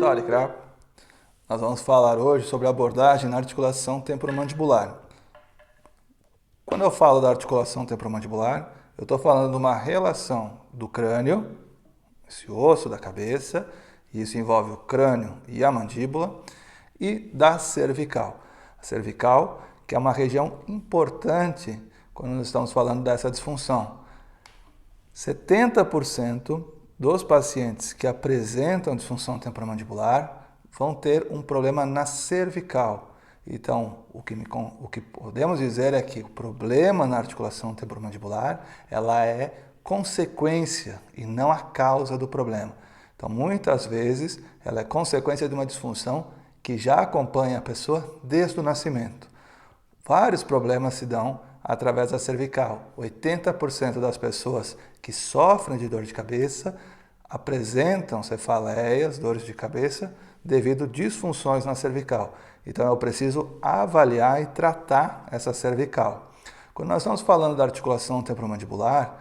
Sawadee-krap. Nós vamos falar hoje sobre a abordagem na articulação temporomandibular. Quando eu falo da articulação temporomandibular, eu estou falando de uma relação do crânio, esse osso da cabeça, e isso envolve o crânio e a mandíbula, e da cervical. A cervical, que é uma região importante quando nós estamos falando dessa disfunção. 70% dos pacientes que apresentam disfunção temporomandibular vão ter um problema na cervical. Então, o que podemos dizer é que o problema na articulação temporomandibular, ela é consequência e não a causa do problema. Então, muitas vezes, ela é consequência de uma disfunção que já acompanha a pessoa desde o nascimento. Vários problemas se dão através da cervical. 80% das pessoas que sofrem de dor de cabeça apresentam cefaleias, dores de cabeça, devido a disfunções na cervical. Então, eu preciso avaliar e tratar essa cervical. Quando nós estamos falando da articulação temporomandibular,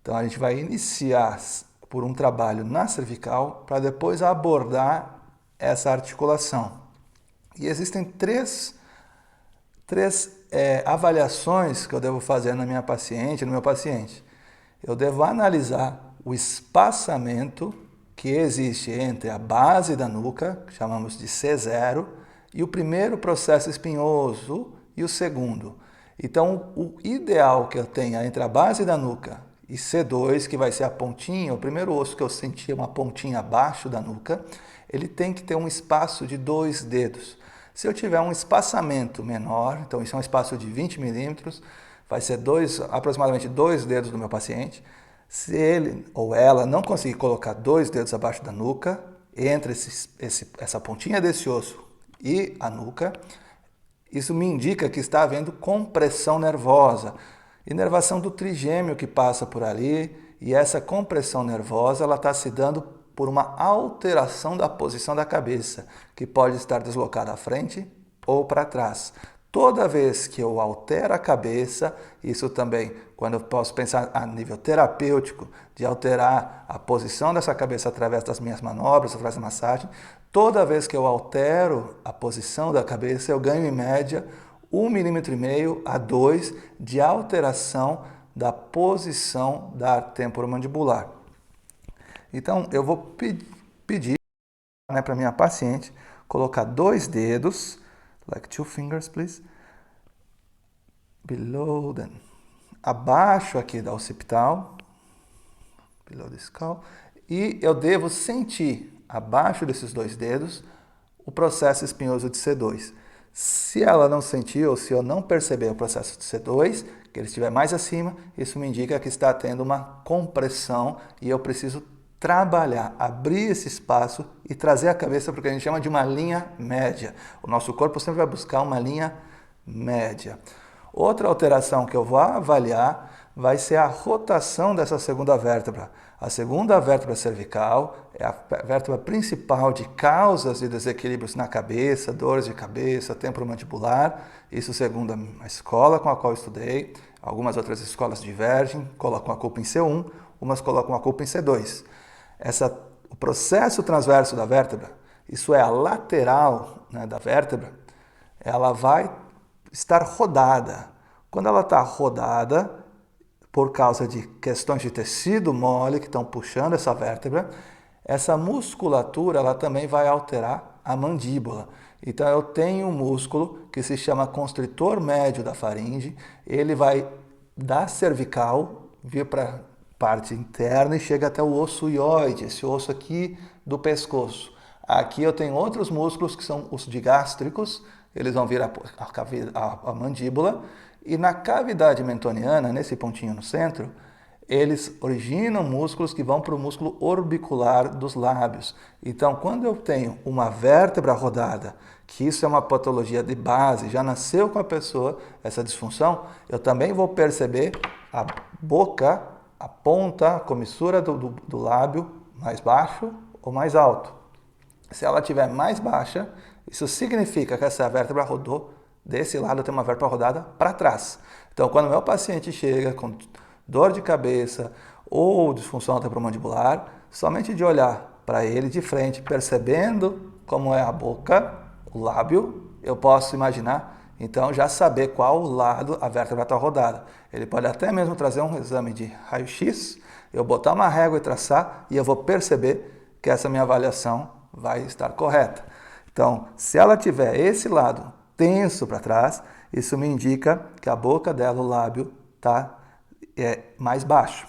então a gente vai iniciar por um trabalho na cervical para depois abordar essa articulação. E existem três avaliações que eu devo fazer na minha paciente, no meu paciente. Eu devo analisar o espaçamento que existe entre a base da nuca, que chamamos de C0, e o primeiro processo espinhoso e o segundo. Então, o ideal que eu tenha entre a base da nuca e C2, que vai ser a pontinha, o primeiro osso que eu senti uma pontinha abaixo da nuca, ele tem que ter um espaço de 2 dedos. Se eu tiver um espaçamento menor, então isso é um espaço de 20 milímetros, vai ser aproximadamente 2 dedos do meu paciente. Se ele ou ela não conseguir colocar 2 dedos abaixo da nuca, entre essa pontinha desse osso e a nuca, isso me indica que está havendo compressão nervosa, inervação do trigêmeo que passa por ali, e essa compressão nervosa ela está se dando por uma alteração da posição da cabeça, que pode estar deslocada à frente ou para trás. Toda vez que eu altero a cabeça, isso também, quando eu posso pensar a nível terapêutico, de alterar a posição dessa cabeça através das minhas manobras, através da massagem, toda vez que eu altero a posição da cabeça, eu ganho em média 1,5 mm a 2 de alteração da posição da temporomandibular. Então, eu vou pedir para a minha paciente colocar 2 dedos, like 2 fingers, please, below them, abaixo aqui da occipital, below the skull, e eu devo sentir, abaixo desses 2 dedos, o processo espinhoso de C2. Se ela não sentir ou se eu não perceber o processo de C2, que ele estiver mais acima, isso me indica que está tendo uma compressão e eu preciso trabalhar, abrir esse espaço e trazer a cabeça para o que a gente chama de uma linha média. O nosso corpo sempre vai buscar uma linha média. Outra alteração que eu vou avaliar vai ser a rotação dessa segunda vértebra. A segunda vértebra cervical é a vértebra principal de causas de desequilíbrios na cabeça, dores de cabeça, temporomandibular. Isso segundo a escola com a qual eu estudei. Algumas outras escolas divergem, colocam a culpa em C1, umas colocam a culpa em C2. O processo transverso da vértebra, isso é a lateral, né, da vértebra, ela vai estar rodada. Quando ela está rodada, por causa de questões de tecido mole que estão puxando essa vértebra, essa musculatura ela também vai alterar a mandíbula. Então eu tenho um músculo que se chama constritor médio da faringe, ele vai da cervical vir para parte interna e chega até o osso hioide, esse osso aqui do pescoço. Aqui eu tenho outros músculos que são os digástricos, eles vão vir a mandíbula, e na cavidade mentoniana, nesse pontinho no centro, eles originam músculos que vão para o músculo orbicular dos lábios. Então, quando eu tenho uma vértebra rodada, que isso é uma patologia de base, já nasceu com a pessoa essa disfunção, eu também vou perceber a boca, a ponta, a comissura do lábio mais baixo ou mais alto. Se ela estiver mais baixa, isso significa que essa vértebra rodou, desse lado tem uma vértebra rodada para trás. Então, quando o meu paciente chega com dor de cabeça ou disfunção temporomandibular, somente de olhar para ele de frente, percebendo como é a boca, o lábio, eu posso imaginar, então já saber qual lado a vértebra está rodada. Ele pode até mesmo trazer um exame de raio-x, eu botar uma régua e traçar e eu vou perceber que essa minha avaliação vai estar correta. Então, se ela tiver esse lado tenso para trás, isso me indica que a boca dela, o lábio, está mais baixo.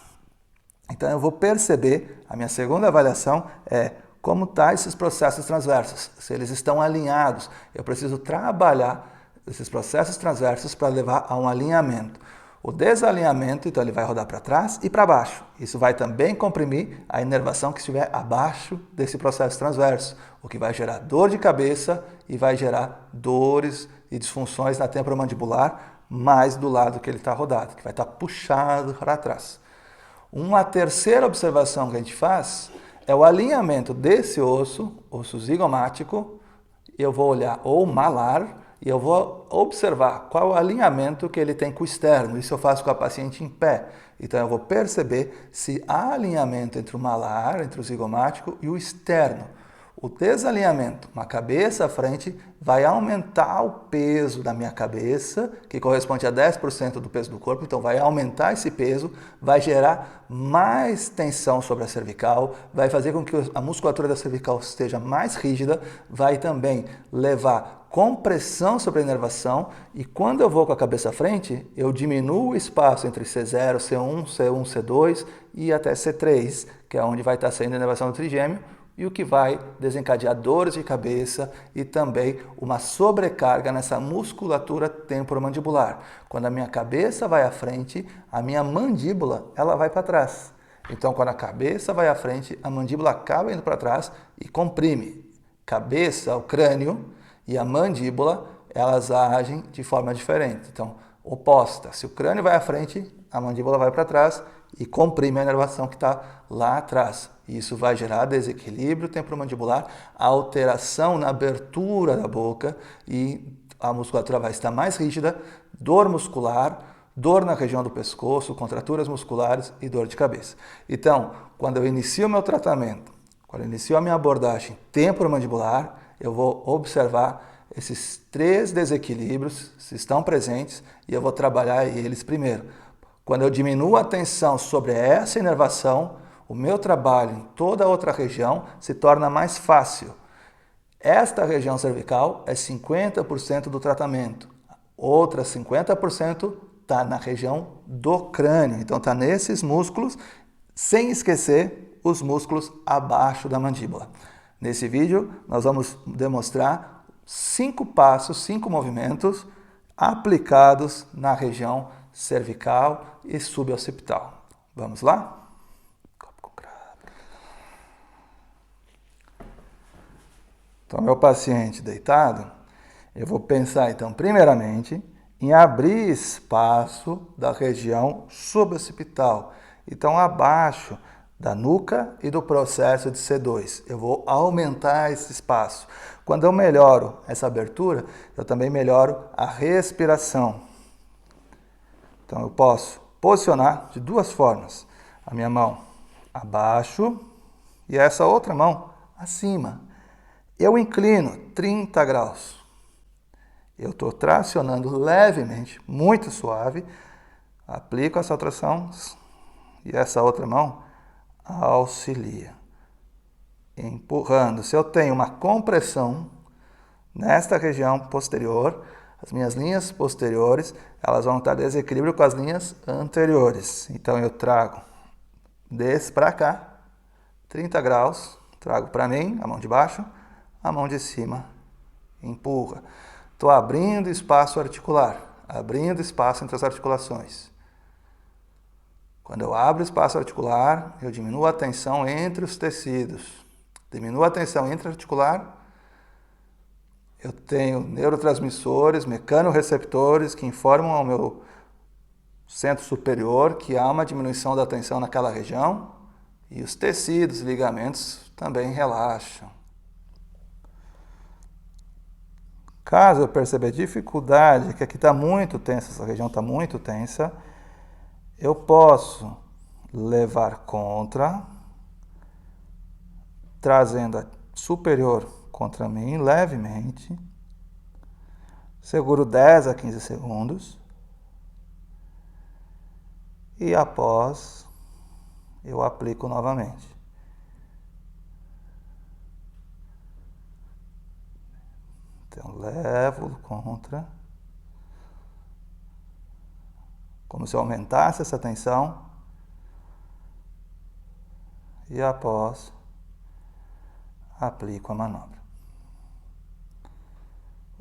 Então, eu vou perceber, a minha segunda avaliação é como estão esses processos transversos, se eles estão alinhados. Eu preciso trabalhar esses processos transversos para levar a um alinhamento. O desalinhamento, então, ele vai rodar para trás e para baixo. Isso vai também comprimir a inervação que estiver abaixo desse processo transverso, o que vai gerar dor de cabeça e vai gerar dores e disfunções na temporomandibular, mais do lado que ele está rodado, que vai estar puxado para trás. Uma terceira observação que a gente faz é o alinhamento desse osso zigomático. Eu vou olhar ou malar e eu vou observar qual é o alinhamento que ele tem com o externo. Isso eu faço com a paciente em pé. Então eu vou perceber se há alinhamento entre o malar, entre o zigomático e o externo. O desalinhamento, uma cabeça à frente, vai aumentar o peso da minha cabeça, que corresponde a 10% do peso do corpo, então vai aumentar esse peso, vai gerar mais tensão sobre a cervical, vai fazer com que a musculatura da cervical esteja mais rígida, vai também levar compressão sobre a inervação, e quando eu vou com a cabeça à frente, eu diminuo o espaço entre C0, C1, C1, C2 e até C3, que é onde vai estar saindo a inervação do trigêmeo, e o que vai desencadear dores de cabeça e também uma sobrecarga nessa musculatura temporomandibular. Quando a minha cabeça vai à frente, a minha mandíbula ela vai para trás. Então, quando a cabeça vai à frente, a mandíbula acaba indo para trás e comprime. Cabeça, o crânio e a mandíbula, elas agem de forma diferente. Então, oposta. Se o crânio vai à frente, a mandíbula vai para trás e comprime a inervação que está lá atrás. Isso vai gerar desequilíbrio temporomandibular, alteração na abertura da boca e a musculatura vai estar mais rígida, dor muscular, dor na região do pescoço, contraturas musculares e dor de cabeça. Então, quando eu inicio o meu tratamento, quando eu inicio a minha abordagem temporomandibular, eu vou observar esses 3 desequilíbrios, se estão presentes, e eu vou trabalhar eles primeiro. Quando eu diminuo a tensão sobre essa inervação, o meu trabalho em toda a outra região se torna mais fácil. Esta região cervical é 50% do tratamento. Outra 50% está na região do crânio. Então está nesses músculos, sem esquecer os músculos abaixo da mandíbula. Nesse vídeo nós vamos demonstrar 5 passos, 5 movimentos aplicados na região cervical e suboccipital. Vamos lá? Então, meu paciente deitado, eu vou pensar, então, primeiramente, em abrir espaço da região suboccipital. Então, abaixo da nuca e do processo de C2. Eu vou aumentar esse espaço. Quando eu melhoro essa abertura, eu também melhoro a respiração. Então, eu posso posicionar de 2 formas. A minha mão abaixo e essa outra mão acima. Eu inclino 30 graus. Eu estou tracionando levemente, muito suave. Aplico essa tração e essa outra mão auxilia. Empurrando. Se eu tenho uma compressão nesta região posterior, as minhas linhas posteriores, elas vão estar em desequilíbrio com as linhas anteriores. Então eu trago desse para cá, 30 graus, trago para mim, a mão de baixo, a mão de cima, empurra. Estou abrindo espaço articular, abrindo espaço entre as articulações. Quando eu abro espaço articular, eu diminuo a tensão entre os tecidos. Diminuo a tensão intra-articular, eu tenho neurotransmissores, mecanorreceptores que informam ao meu centro superior que há uma diminuição da tensão naquela região e os tecidos e ligamentos também relaxam. Caso eu perceba dificuldade, que aqui está muito tensa, essa região está muito tensa, eu posso levar contra, trazendo a superior contra mim levemente. Seguro 10 a 15 segundos. E após, eu aplico novamente. Então, levo contra. Como se eu aumentasse essa tensão. E após, aplico a manobra.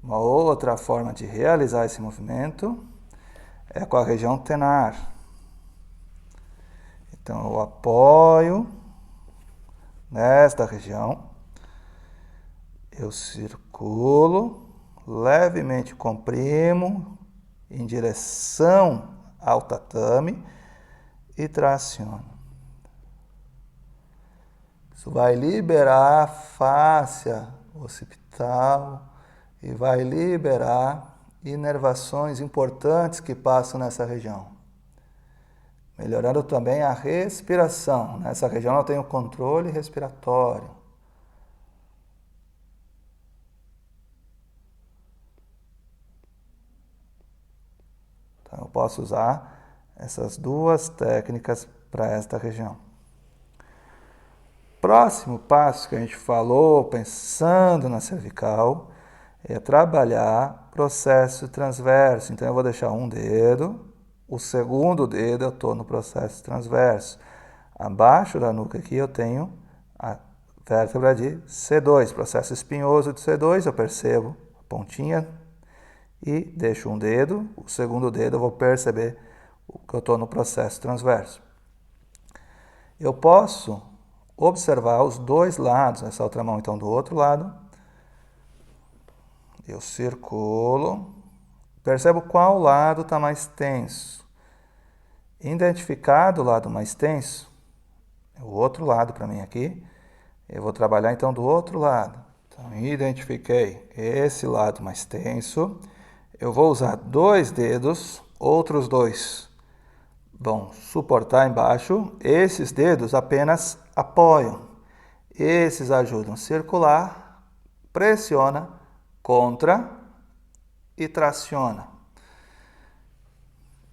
Uma outra forma de realizar esse movimento é com a região tenar. Então, eu apoio nesta região, eu circulo, levemente comprimo em direção ao tatame e traciono. Isso vai liberar a fáscia occipital e vai liberar inervações importantes que passam nessa região. Melhorando também a respiração. Nessa região eu tenho controle respiratório. Então eu posso usar essas duas técnicas para esta região. Próximo passo que a gente falou, pensando na cervical, é trabalhar processo transverso. Então eu vou deixar um dedo, o segundo dedo eu estou no processo transverso. Abaixo da nuca aqui eu tenho a vértebra de C2, processo espinhoso de C2, eu percebo a pontinha e deixo um dedo, o segundo dedo eu vou perceber que eu estou no processo transverso. Eu posso observar os dois lados, essa outra mão então do outro lado. Eu circulo, percebo qual lado está mais tenso. Identificado o lado mais tenso, o outro lado para mim aqui, eu vou trabalhar então do outro lado. Então, identifiquei esse lado mais tenso, eu vou usar dois dedos, outros dois vão suportar embaixo, esses dedos apenas apoiam, esses ajudam a circular, pressiona, contra e traciona.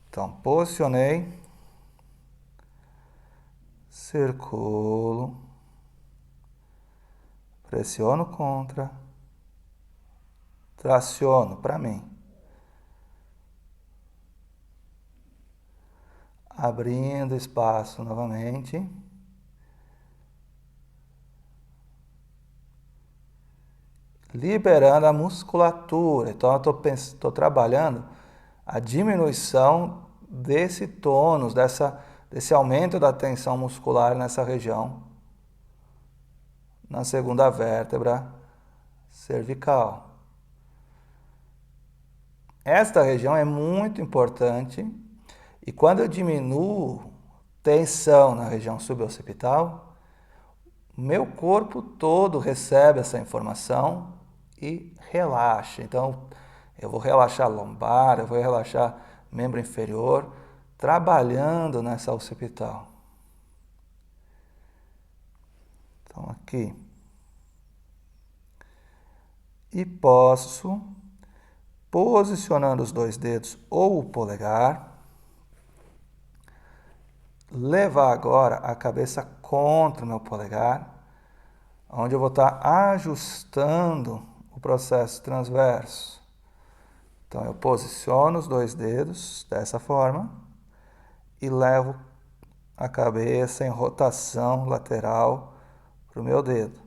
Então, posicionei, circulo, pressiono contra, traciono para mim. Abrindo espaço novamente. Liberando a musculatura. Então, eu estou trabalhando a diminuição desse tônus, desse aumento da tensão muscular nessa região, na segunda vértebra cervical. Esta região é muito importante e quando eu diminuo tensão na região suboccipital, meu corpo todo recebe essa informação e relaxa. Então, eu vou relaxar a lombar, eu vou relaxar membro inferior, trabalhando nessa occipital. Então, aqui. E posso, posicionando os dois dedos ou o polegar, levar agora a cabeça contra o meu polegar, onde eu vou estar ajustando o processo transverso. Então, eu posiciono os dois dedos dessa forma e levo a cabeça em rotação lateral para o meu dedo.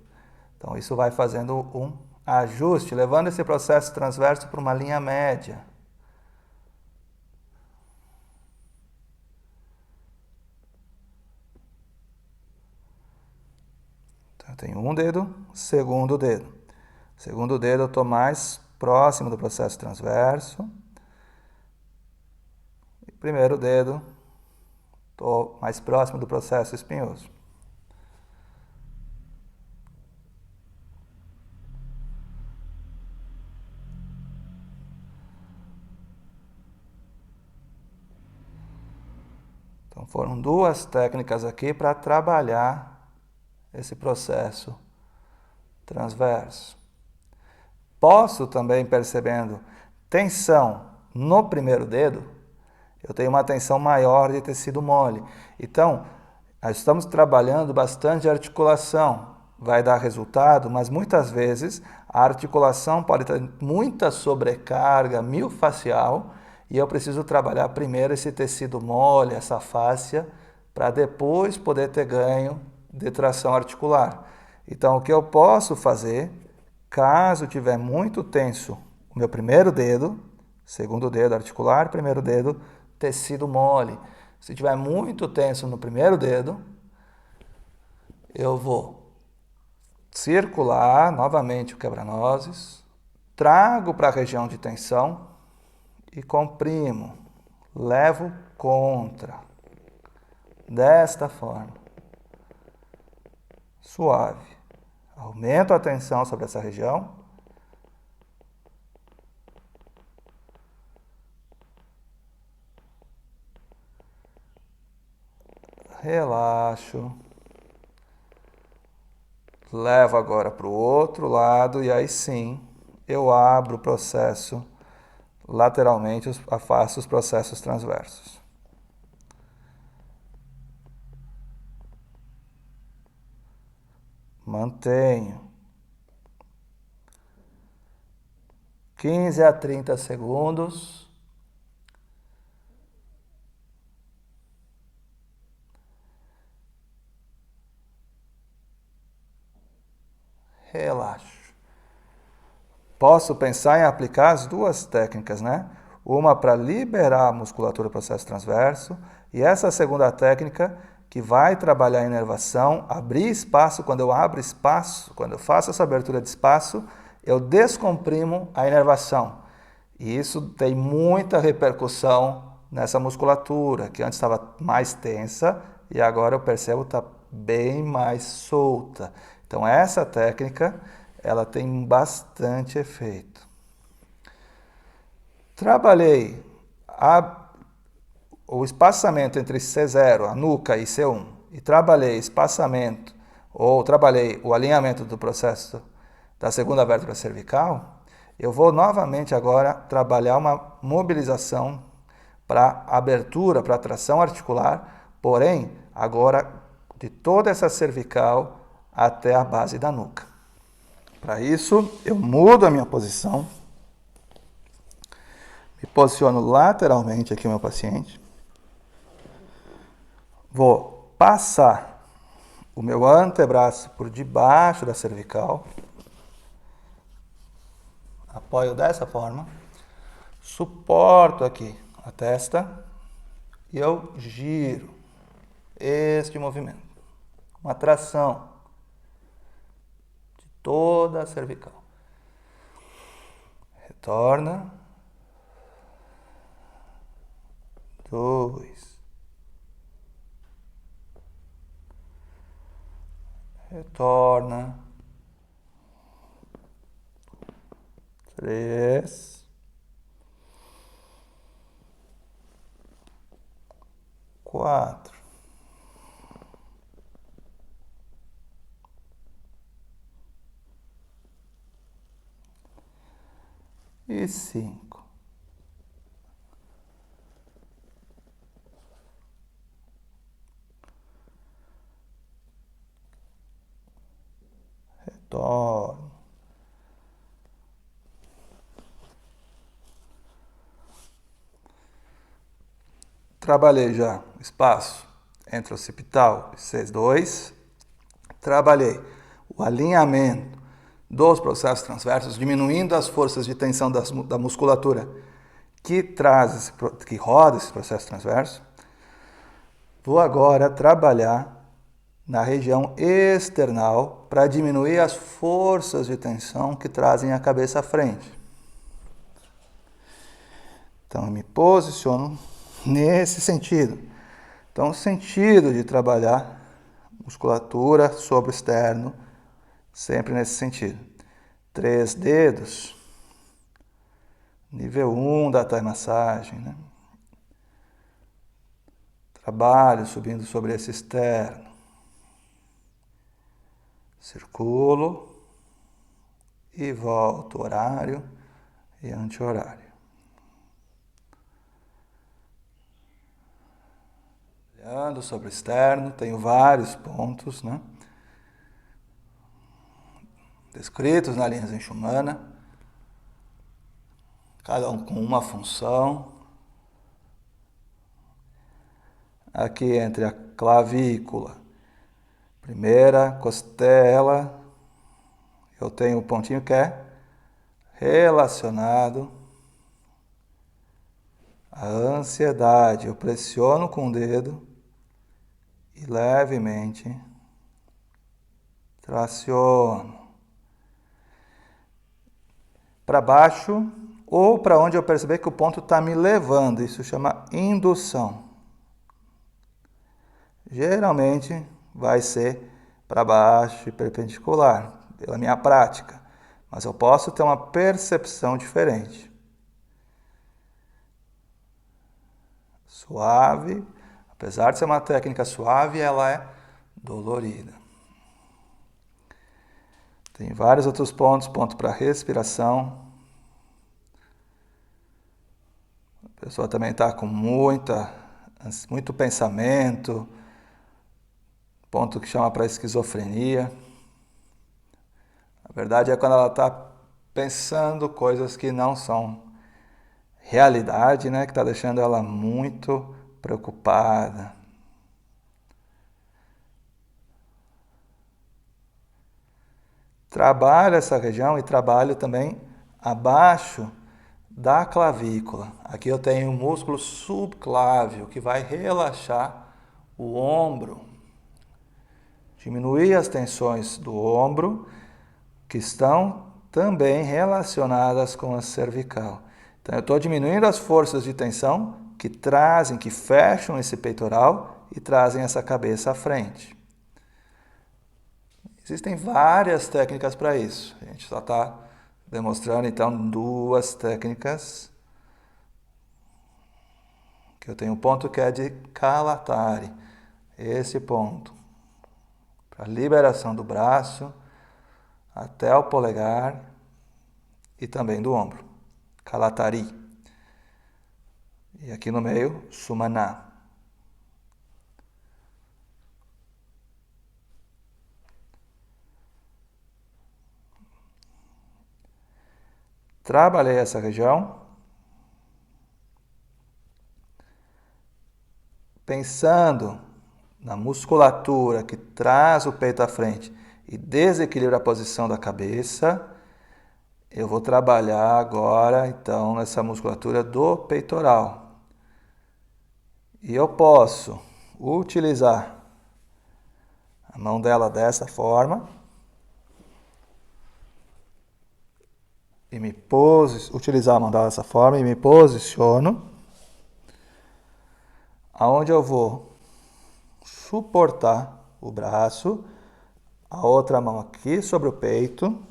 Então, isso vai fazendo um ajuste, levando esse processo transverso para uma linha média. Então, eu tenho um dedo, segundo dedo. Segundo dedo eu estou mais próximo do processo transverso. E primeiro dedo, estou mais próximo do processo espinhoso. Então foram duas técnicas aqui para trabalhar esse processo transverso. Posso também, percebendo tensão no primeiro dedo, eu tenho uma tensão maior de tecido mole. Então, nós estamos trabalhando bastante articulação. Vai dar resultado, mas muitas vezes a articulação pode ter muita sobrecarga miofascial e eu preciso trabalhar primeiro esse tecido mole, essa fáscia, para depois poder ter ganho de tração articular. Então, o que eu posso fazer, caso tiver muito tenso o meu primeiro dedo, segundo dedo articular, primeiro dedo, tecido mole. Se tiver muito tenso no primeiro dedo, eu vou circular novamente o quebra-nozes, trago para a região de tensão e comprimo, levo contra, desta forma, suave. Aumento a tensão sobre essa região. Relaxo. Levo agora para o outro lado e aí sim eu abro o processo lateralmente, afasto os processos transversos. Mantenho. 15 a 30 segundos. Relaxo. Posso pensar em aplicar as duas técnicas, né? Uma para liberar a musculatura do processo transverso e essa segunda técnica que vai trabalhar a inervação, abrir espaço. Quando eu abro espaço, quando eu faço essa abertura de espaço, eu descomprimo a inervação. E isso tem muita repercussão nessa musculatura, que antes estava mais tensa e agora eu percebo que está bem mais solta. Então essa técnica, ela tem bastante efeito. Trabalhei o espaçamento entre C0, a nuca, e C1, e trabalhei espaçamento, ou trabalhei o alinhamento do processo da segunda vértebra cervical, eu vou novamente agora trabalhar uma mobilização para abertura, para tração articular, porém, agora de toda essa cervical até a base da nuca. Para isso, eu mudo a minha posição, me posiciono lateralmente aqui o meu paciente, vou passar o meu antebraço por debaixo da cervical, apoio dessa forma, suporto aqui a testa e eu giro este movimento. Uma tração de toda a cervical. Retorna. 2. Retorna. 3. 4. E 5. Retorno. Trabalhei já o espaço entre o occipital e C2. Trabalhei o alinhamento dos processos transversos, diminuindo as forças de tensão da musculatura que roda esse processo transverso. Vou agora trabalhar na região external para diminuir as forças de tensão que trazem a cabeça à frente. Então, eu me posiciono nesse sentido. Então, o sentido de trabalhar musculatura sobre o externo, sempre nesse sentido. 3 dedos, nível 1 da Thai massagem, né? Trabalho subindo sobre esse externo. Circulo. e volto horário e anti-horário. Olhando sobre o externo, tenho vários pontos, né? Descritos na linha Zenshumana, cada um com uma função. Aqui entre a clavícula, primeira costela, eu tenho um pontinho que é relacionado à ansiedade. Eu pressiono com o dedo e levemente traciono para baixo ou para onde eu perceber que o ponto está me levando. Isso chama indução. Geralmente vai ser para baixo e perpendicular, pela minha prática. Mas eu posso ter uma percepção diferente. Suave, apesar de ser uma técnica suave, ela é dolorida. Tem vários outros pontos, ponto para respiração. A pessoa também está com muito pensamento, ponto que chama para esquizofrenia. Na verdade é quando ela está pensando coisas que não são realidade, né? Que está deixando ela muito preocupada. Trabalho essa região e trabalho também abaixo da clavícula. Aqui eu tenho o músculo subclávio que vai relaxar o ombro. Diminuir as tensões do ombro que estão também relacionadas com a cervical. Então eu estou diminuindo as forças de tensão que fecham esse peitoral e trazem essa cabeça à frente. Existem várias técnicas para isso. A gente só está demonstrando então duas técnicas. Que eu tenho um ponto que é de Kalatari. Esse ponto. Para liberação do braço até o polegar e também do ombro. Kalatari. E aqui no meio, Sumana. Trabalhei essa região pensando na musculatura que traz o peito à frente e desequilibra a posição da cabeça. Eu vou trabalhar agora, então, nessa musculatura do peitoral. E eu posso utilizar a mão dela dessa forma e utilizar a mão dela dessa forma e me posiciono, aonde eu vou suportar o braço, a outra mão aqui sobre o peito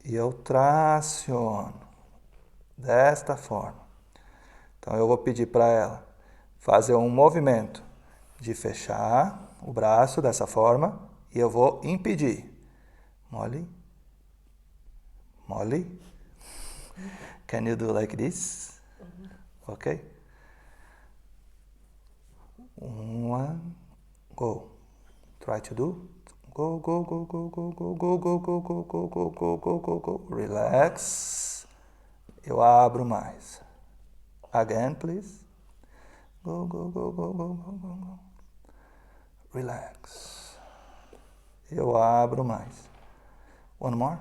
e eu traciono desta forma. Então eu vou pedir para ela fazer um movimento de fechar o braço dessa forma e eu vou impedir. Mole. Molly, can you do like this? Okay? 1, go. Try to do. Go, go, go, go, go, go, go, go, go, go, go, go, go, go, go, go. Relax. Eu abro mais. Again, please. Go, go, go, go, go, go, go, go. Relax. Eu abro mais. One more.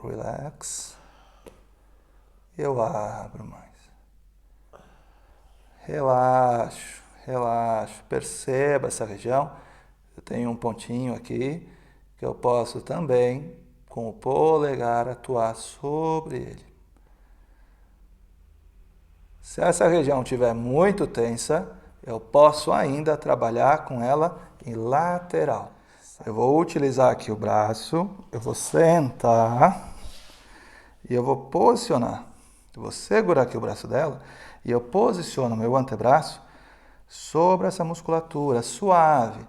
Relax. Eu abro mais. Relaxo, relaxo. Perceba essa região. Eu tenho um pontinho aqui que eu posso também, com o polegar, atuar sobre ele. Se essa região estiver muito tensa, eu posso ainda trabalhar com ela em lateral. Eu vou utilizar aqui o braço, eu vou sentar e eu vou posicionar. Eu vou segurar aqui o braço dela e eu posiciono meu antebraço sobre essa musculatura suave.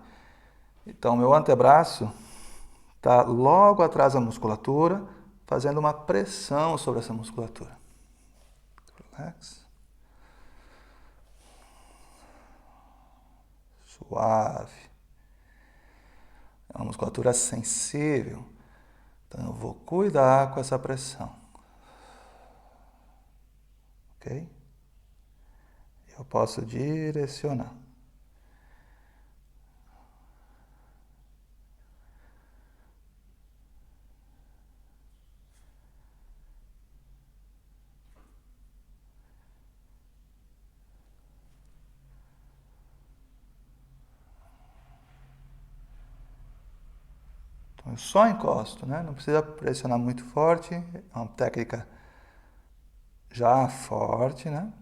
Então, meu antebraço está logo atrás da musculatura, fazendo uma pressão sobre essa musculatura. Relax. Suave. É uma musculatura sensível. Então eu vou cuidar com essa pressão. Ok? Eu posso direcionar. Então eu só encosto, né? Não precisa pressionar muito forte. É uma técnica já forte, né?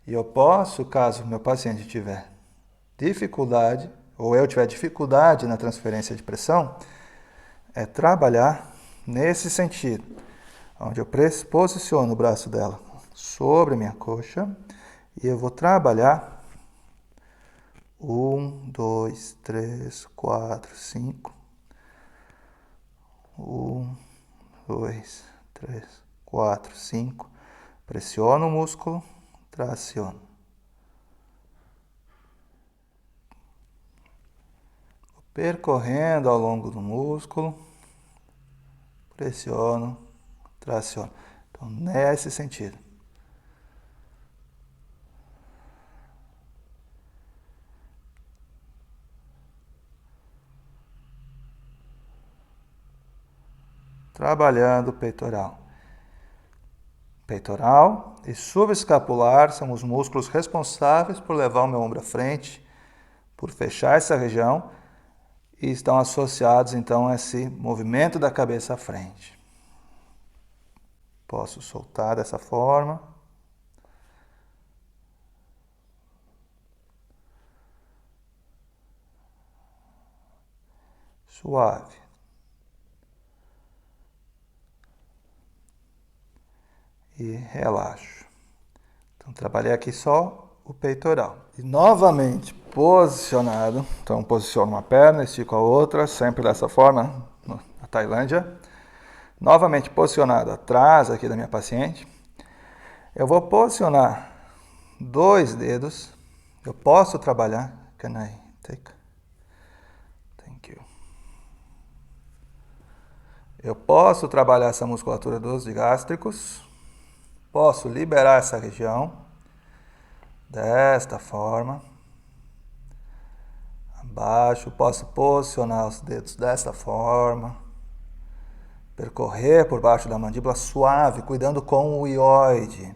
E eu posso, caso meu paciente tiver dificuldade, ou eu tiver dificuldade na transferência de pressão, é trabalhar nesse sentido, onde eu posiciono o braço dela sobre a minha coxa e eu vou trabalhar 1, 2, 3, 4, 5. 1, 2, 3, 4, 5. Pressiono o músculo, traciono. Percorrendo ao longo do músculo, pressiono, traciono. Então, nesse sentido. Trabalhando o peitoral. Peitoral e subescapular são os músculos responsáveis por levar o meu ombro à frente, por fechar essa região, e estão associados então a esse movimento da cabeça à frente. Posso soltar dessa forma. Suave. E relaxo. Então, trabalhei aqui só o peitoral. E novamente posicionado. Então, posiciono uma perna, estico a outra, sempre dessa forma, na Tailândia. Novamente posicionado atrás aqui da minha paciente. Eu vou posicionar 2 dedos. Eu posso trabalhar. Can I take? Thank you. Eu posso trabalhar essa musculatura dos digástricos. Posso liberar essa região desta forma. Abaixo, posso posicionar os dedos desta forma. Percorrer por baixo da mandíbula suave, cuidando com o hioide.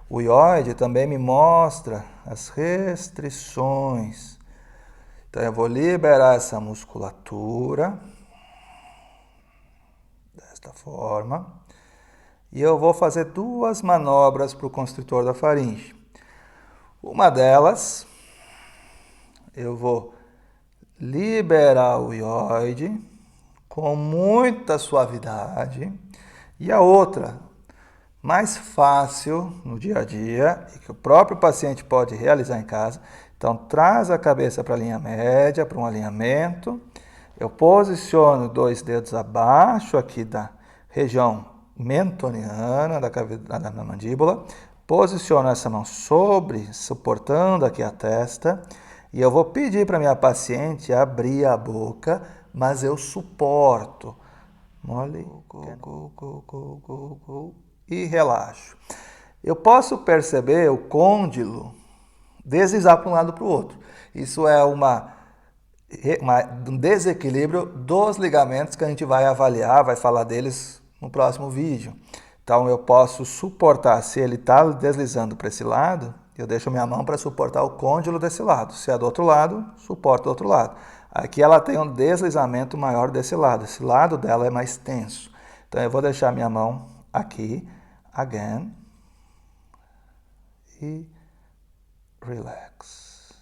O hioide também me mostra as restrições. Então eu vou liberar essa musculatura desta forma. E eu vou fazer 2 manobras para o constritor da faringe. Uma delas, eu vou liberar o hioide com muita suavidade. E a outra, mais fácil no dia a dia, e que o próprio paciente pode realizar em casa. Então, traz a cabeça para a linha média, para um alinhamento. Eu posiciono 2 dedos abaixo aqui da região mentoniana da mandíbula, posiciono essa mão suportando aqui a testa, e eu vou pedir para minha paciente abrir a boca, mas eu suporto. Mole, e relaxo. Eu posso perceber o côndilo deslizar para um lado para o outro. Isso é um desequilíbrio dos ligamentos que a gente vai avaliar, vai falar deles no próximo vídeo. Então eu posso suportar, se ele está deslizando para esse lado, eu deixo minha mão para suportar o côndilo desse lado. Se é do outro lado, suporto do outro lado. Aqui ela tem um deslizamento maior desse lado. Esse lado dela é mais tenso. Então eu vou deixar minha mão aqui, again, e relax.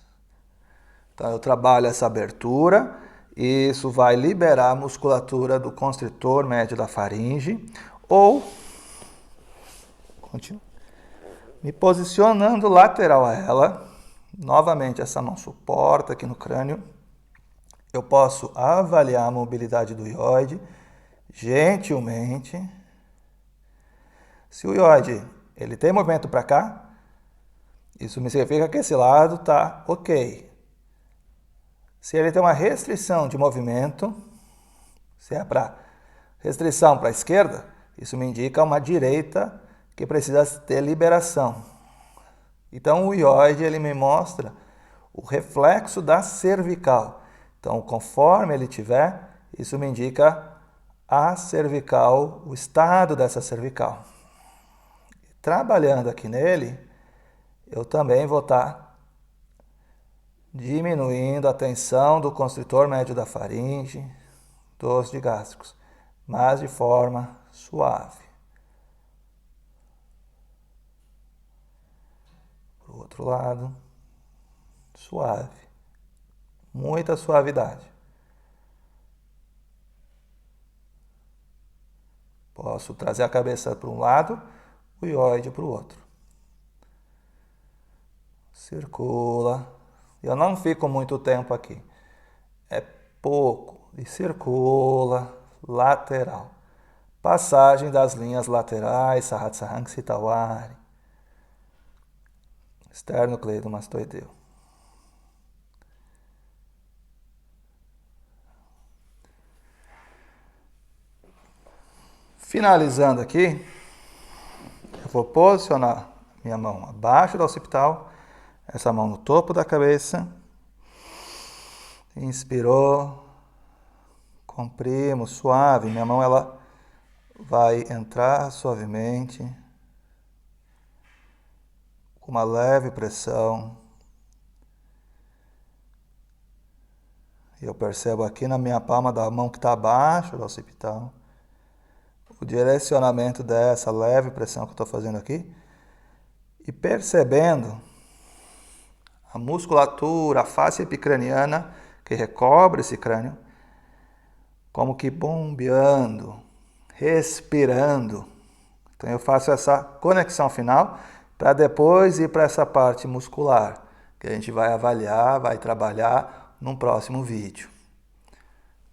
Então eu trabalho essa abertura, e isso vai liberar a musculatura do constritor médio da faringe, ou continuo me posicionando lateral a ela. Novamente essa mão suporta aqui no crânio. eu posso avaliar a mobilidade do ióide gentilmente. Se o ióide ele tem movimento para cá, isso me significa que esse lado está ok. Se ele tem uma restrição de movimento, se é para restrição para a esquerda, isso me indica uma direita que precisa ter liberação. Então o ióide ele me mostra o reflexo da cervical. Então conforme ele tiver, isso me indica a cervical, o estado dessa cervical. Trabalhando aqui nele, eu também vou estar diminuindo a tensão do constritor médio da faringe, dos digástricos, mas de forma suave. Para o outro lado, suave, muita suavidade. Posso trazer a cabeça para um lado, o ióide para o outro. Circula. Eu não fico muito tempo aqui. É pouco. E circula. Lateral. Passagem das linhas laterais, Sahatsahang Sitawari. Esternocleidomastoideu. Finalizando aqui, eu vou posicionar minha mão abaixo do occipital, essa mão no topo da cabeça. Inspirou, comprimo, suave. Minha mão ela vai entrar suavemente, com uma leve pressão. E eu percebo aqui na minha palma da mão que está abaixo do occipital o direcionamento dessa leve pressão que eu estou fazendo aqui. E percebendo a musculatura, a face epicraniana que recobre esse crânio, como que bombeando, respirando. Então eu faço essa conexão final para depois ir para essa parte muscular, que a gente vai avaliar, vai trabalhar num próximo vídeo.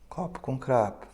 Copo com crap.